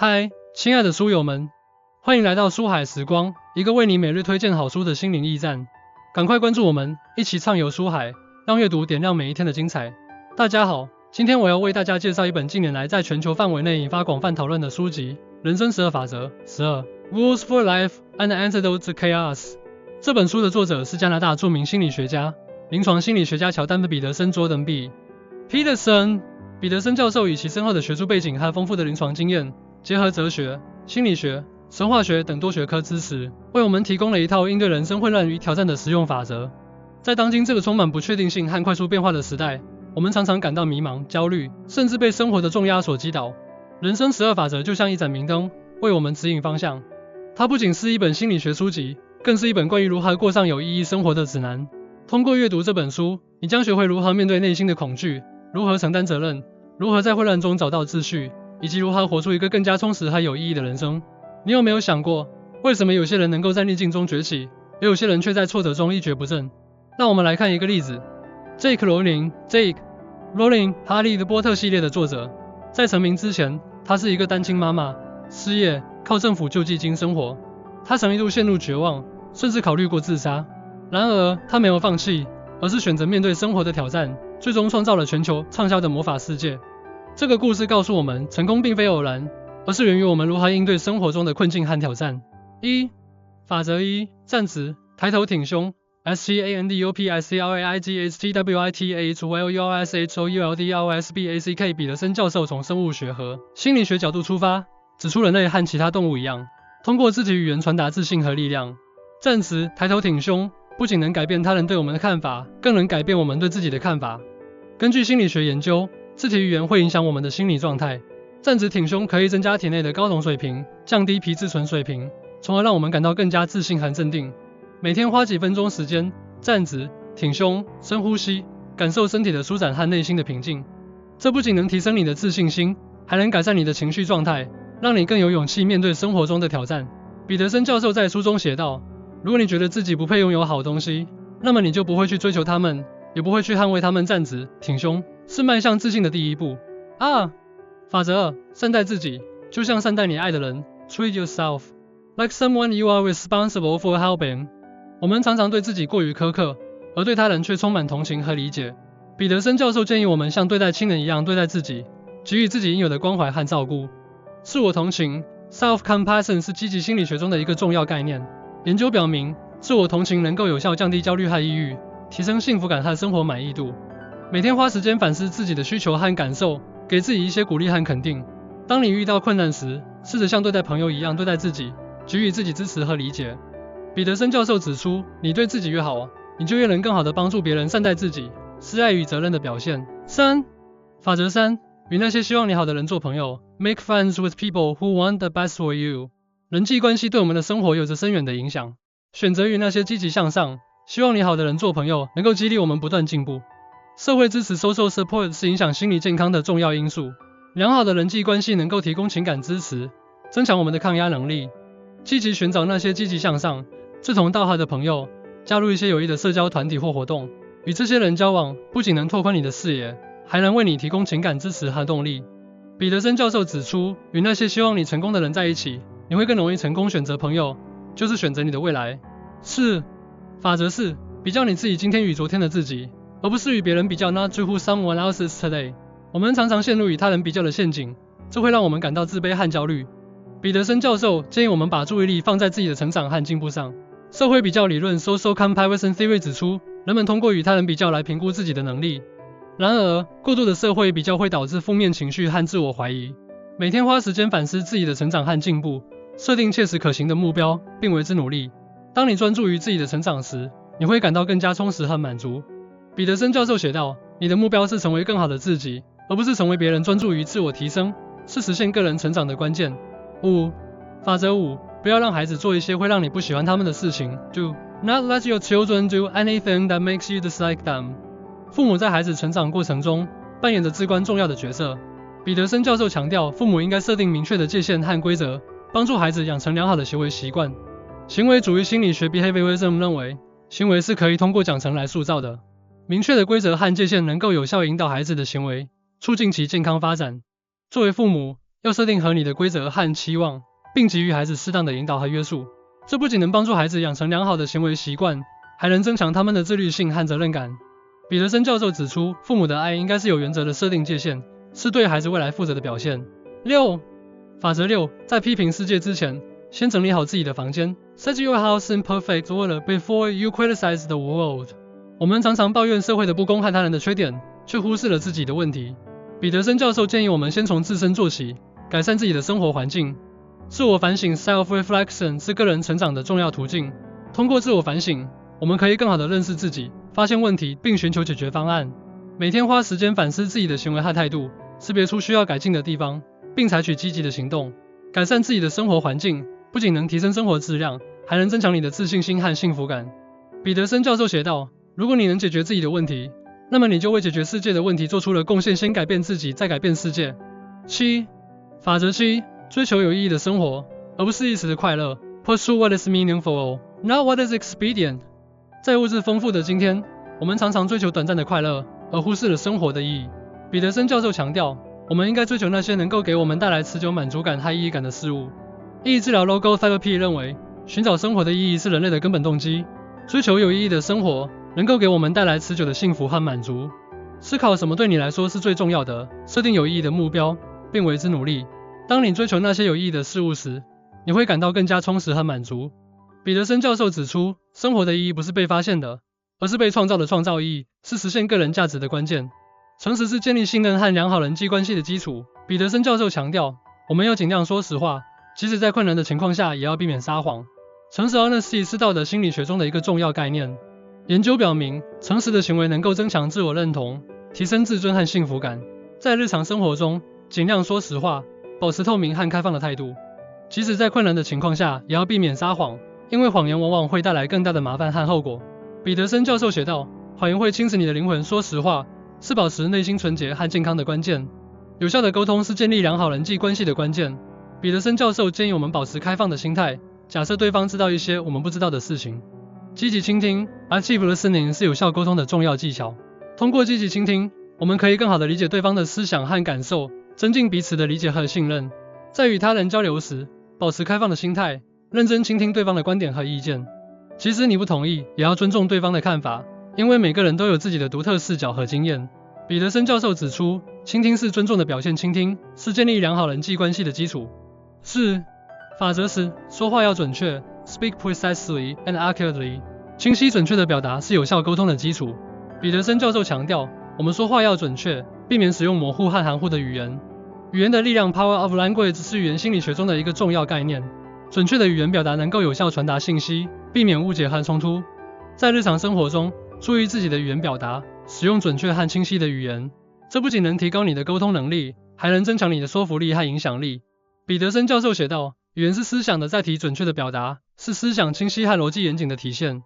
嗨，亲爱的书友们，欢迎来到书海时光，一个为你每日推荐好书的心灵驿站。赶快关注我们，一起畅游书海，让阅读点亮每一天的精彩。大家好，今天我要为大家介绍一本近年来在全球范围内引发广泛讨论的书籍《人生12法则》12 Rules for Life: An Antidote to Chaos。这本书的作者是加拿大著名心理学家、临床心理学家乔丹·彼得森 （Jordan B. Peterson）。彼得森教授以其深厚的学术背景和丰富的临床经验，结合哲学、心理学、神话学等多学科知识，为我们提供了一套应对人生混乱与挑战的实用法则。在当今这个充满不确定性和快速变化的时代，我们常常感到迷茫、焦虑，甚至被生活的重压所击倒。人生12法则就像一盏明灯，为我们指引方向。它不仅是一本心理学书籍，更是一本关于如何过上有意义生活的指南。通过阅读这本书，你将学会如何面对内心的恐惧，如何承担责任，如何在混乱中找到秩序，以及如何活出一个更加充实和有意义的人生。你有没有想过，为什么有些人能够在逆境中崛起，而有些人却在挫折中一蹶不振？让我们来看一个例子。J.K. Rowling，哈利波特系列的作者，在成名之前，她是一个单亲妈妈，失业，靠政府救济金生活。她曾一度陷入绝望，甚至考虑过自杀。然而，她没有放弃，而是选择面对生活的挑战，最终创造了全球畅销的魔法世界。这个故事告诉我们，成功并非偶然，而是源于我们如何应对生活中的困境和挑战。法则1：站直，抬头挺胸。STANDUPICRAIGHTWITHWELURSHOULDROSBACK 彼得森教授从生物学和心理学角度出发，指出人类和其他动物一样，通过肢体语言传达自信和力量。站直，抬头挺胸，不仅能改变他人对我们的看法，更能改变我们对自己的看法。根据心理学研究，肢体语言会影响我们的心理状态。站直挺胸可以增加体内的睾酮水平，降低皮质醇水平，从而让我们感到更加自信和镇定。每天花几分钟时间，站直挺胸，深呼吸，感受身体的舒展和内心的平静。这不仅能提升你的自信心，还能改善你的情绪状态，让你更有勇气面对生活中的挑战。彼得森教授在书中写道，如果你觉得自己不配拥有好东西，那么你就不会去追求它们，也不会去捍卫它们。站直挺胸是迈向自信的第一步。法则2：善待自己，就像善待你爱的人。Treat yourself like someone you are responsible for helping。我们常常对自己过于苛刻，而对他人却充满同情和理解。彼得森教授建议我们像对待亲人一样对待自己，给予自己应有的关怀和照顾。自我同情 （self-compassion） 是积极心理学中的一个重要概念。研究表明，自我同情能够有效降低焦虑和抑郁，提升幸福感和生活满意度。每天花时间反思自己的需求和感受，给自己一些鼓励和肯定。当你遇到困难时，试着像对待朋友一样对待自己，给予自己支持和理解。彼得森教授指出，你对自己越好，你就越能更好地帮助别人。善待自己是爱与责任的表现。法则3：与那些希望你好的人做朋友。Make friends with people who want the best for you。人际关系对我们的生活有着深远的影响。选择与那些积极向上、希望你好的人做朋友，能够激励我们不断进步。社会支持 （social support） 是影响心理健康的重要因素。良好的人际关系能够提供情感支持，增强我们的抗压能力。积极寻找那些积极向上、志同道合的朋友，加入一些有益的社交团体或活动。与这些人交往，不仅能拓宽你的视野，还能为你提供情感支持和动力。彼得森教授指出，与那些希望你成功的人在一起，你会更容易成功。选择朋友，就是选择你的未来。法则4：比较你自己今天与昨天的自己，而不是与别人比较。Not to who someone else is today。我们常常陷入与他人比较的陷阱，这会让我们感到自卑和焦虑。彼得森教授建议我们把注意力放在自己的成长和进步上。社会比较理论 （Social Comparison Theory） 指出，人们通过与他人比较来评估自己的能力。然而，过度的社会比较会导致负面情绪和自我怀疑。每天花时间反思自己的成长和进步，设定切实可行的目标，并为之努力。当你专注于自己的成长时，你会感到更加充实和满足。彼得森教授写道，你的目标是成为更好的自己，而不是成为别人。专注于自我提升，是实现个人成长的关键。法则5：不要让孩子做一些会让你不喜欢他们的事情。Do not let your children do anything that makes you dislike them。父母在孩子成长过程中扮演着至关重要的角色。彼得森教授强调，父母应该设定明确的界限和规则，帮助孩子养成良好的行为习惯。行为主义心理学 Behaviorism 认为，行为是可以通过奖惩来塑造的。明确的规则和界限能够有效引导孩子的行为，促进其健康发展。作为父母，要设定合理的规则和期望，并给予孩子适当的引导和约束。这不仅能帮助孩子养成良好的行为习惯，还能增强他们的自律性和责任感。彼得森教授指出，父母的爱应该是有原则的设定界限，是对孩子未来负责的表现。法则6，在批评世界之前，先整理好自己的房间。Set your house in perfect order before you criticize the world。我们常常抱怨社会的不公和他人的缺点，却忽视了自己的问题。彼得森教授建议我们先从自身做起，改善自己的生活环境。自我反省 （self-reflection） 是个人成长的重要途径。通过自我反省，我们可以更好地认识自己，发现问题，并寻求解决方案。每天花时间反思自己的行为和态度，识别出需要改进的地方，并采取积极的行动。改善自己的生活环境，不仅能提升生活质量，还能增强你的自信心和幸福感。彼得森教授写道，如果你能解决自己的问题，那么你就为解决世界的问题做出了贡献。先改变自己，再改变世界。法则7，追求有意义的生活，而不是一时的快乐。Pursue what is meaningful, not what is expedient。在物质丰富的今天，我们常常追求短暂的快乐，而忽视了生活的意义。彼得森教授强调，我们应该追求那些能够给我们带来持久满足感和意义感的事物。意义治疗 Logotherapy 认为，寻找生活的意义是人类的根本动机。追求有意义的生活，能够给我们带来持久的幸福和满足。思考什么对你来说是最重要的，设定有意义的目标，并为之努力。当你追求那些有意义的事物时，你会感到更加充实和满足。彼得森教授指出，生活的意义不是被发现的，而是被创造的。创造意义是实现个人价值的关键。诚实是建立信任和良好人际关系的基础。彼得森教授强调，我们要尽量说实话，即使在困难的情况下，也要避免撒谎。诚实 honesty 是道德心理学中的一个重要概念。研究表明，诚实的行为能够增强自我认同，提升自尊和幸福感。在日常生活中，尽量说实话，保持透明和开放的态度。即使在困难的情况下，也要避免撒谎，因为谎言往往会带来更大的麻烦和后果。彼得森教授写道，谎言会侵蚀你的灵魂。说实话是保持内心纯洁和健康的关键。有效的沟通是建立良好人际关系的关键。彼得森教授建议我们保持开放的心态，假设对方知道一些我们不知道的事情。积极倾听 （active listening） 是有效沟通的重要技巧。通过积极倾听，我们可以更好地理解对方的思想和感受，增进彼此的理解和信任。在与他人交流时，保持开放的心态，认真倾听对方的观点和意见。即使你不同意，也要尊重对方的看法，因为每个人都有自己的独特视角和经验。彼得森教授指出，倾听是尊重的表现，倾听是建立良好人际关系的基础。法则10，说话要准确 ，speak precisely and accurately。清晰准确的表达是有效沟通的基础。彼得森教授强调，我们说话要准确，避免使用模糊和含糊的语言。语言的力量 （Power of Language） 是语言心理学中的一个重要概念。准确的语言表达能够有效传达信息，避免误解和冲突。在日常生活中，注意自己的语言表达，使用准确和清晰的语言。这不仅能提高你的沟通能力，还能增强你的说服力和影响力。彼得森教授写道，语言是思想的载体，准确的表达是思想清晰和逻辑严谨的体现。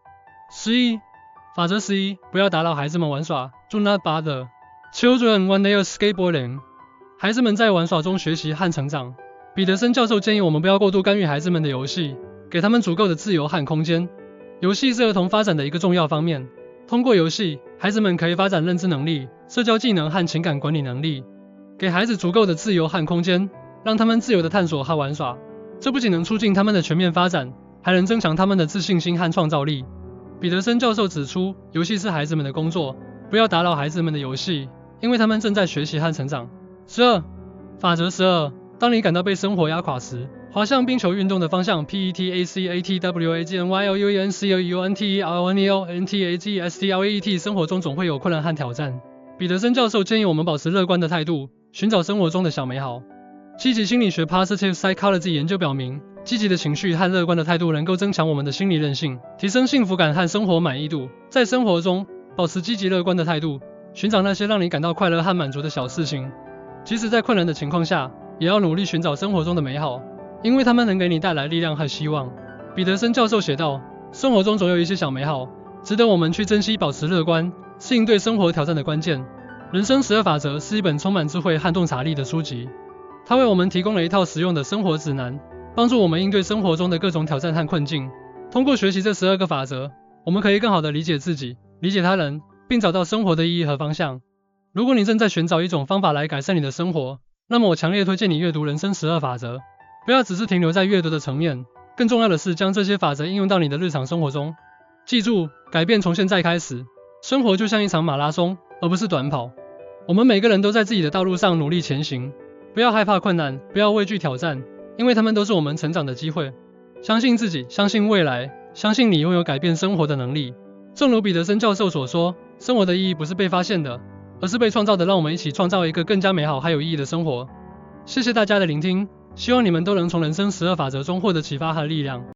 法则11，不要打扰孩子们玩耍 ，Do not bother children when they are skateboarding。孩子们在玩耍中学习和成长。彼得森教授建议我们不要过度干预孩子们的游戏，给他们足够的自由和空间。游戏是儿童发展的一个重要方面。通过游戏，孩子们可以发展认知能力、社交技能和情感管理能力。给孩子足够的自由和空间，让他们自由地探索和玩耍。这不仅能促进他们的全面发展，还能增强他们的自信心和创造力。彼得森教授指出，游戏是孩子们的工作，不要打扰孩子们的游戏，因为他们正在学习和成长。法则12，当你感到被生活压垮时，滑向冰球运动的方向 PETACATWAGNYOUNCEUNTERNELNTAGSTLET。 生活中总会有困难和挑战。彼得森教授建议我们保持乐观的态度，寻找生活中的小美好。积极心理学 Positive Psychology 研究表明，积极的情绪和乐观的态度能够增强我们的心理韧性，提升幸福感和生活满意度。在生活中，保持积极乐观的态度，寻找那些让你感到快乐和满足的小事情。即使在困难的情况下，也要努力寻找生活中的美好，因为它们能给你带来力量和希望。彼得森教授写道，生活中总有一些小美好，值得我们去珍惜。保持乐观是应对生活挑战的关键。人生12法则是一本充满智慧和洞察力的书籍，它为我们提供了一套实用的生活指南，帮助我们应对生活中的各种挑战和困境。通过学习这12个法则，我们可以更好地理解自己，理解他人，并找到生活的意义和方向。如果你正在寻找一种方法来改善你的生活，那么我强烈推荐你阅读《人生12法则》，不要只是停留在阅读的层面，更重要的是将这些法则应用到你的日常生活中。记住，改变从现在开始。生活就像一场马拉松，而不是短跑。我们每个人都在自己的道路上努力前行，不要害怕困难，不要畏惧挑战，因为他们都是我们成长的机会。相信自己，相信未来，相信你拥有改变生活的能力。正如彼得森教授所说，生活的意义不是被发现的，而是被创造的。让我们一起创造一个更加美好还有意义的生活。谢谢大家的聆听，希望你们都能从人生12法则中获得启发和力量。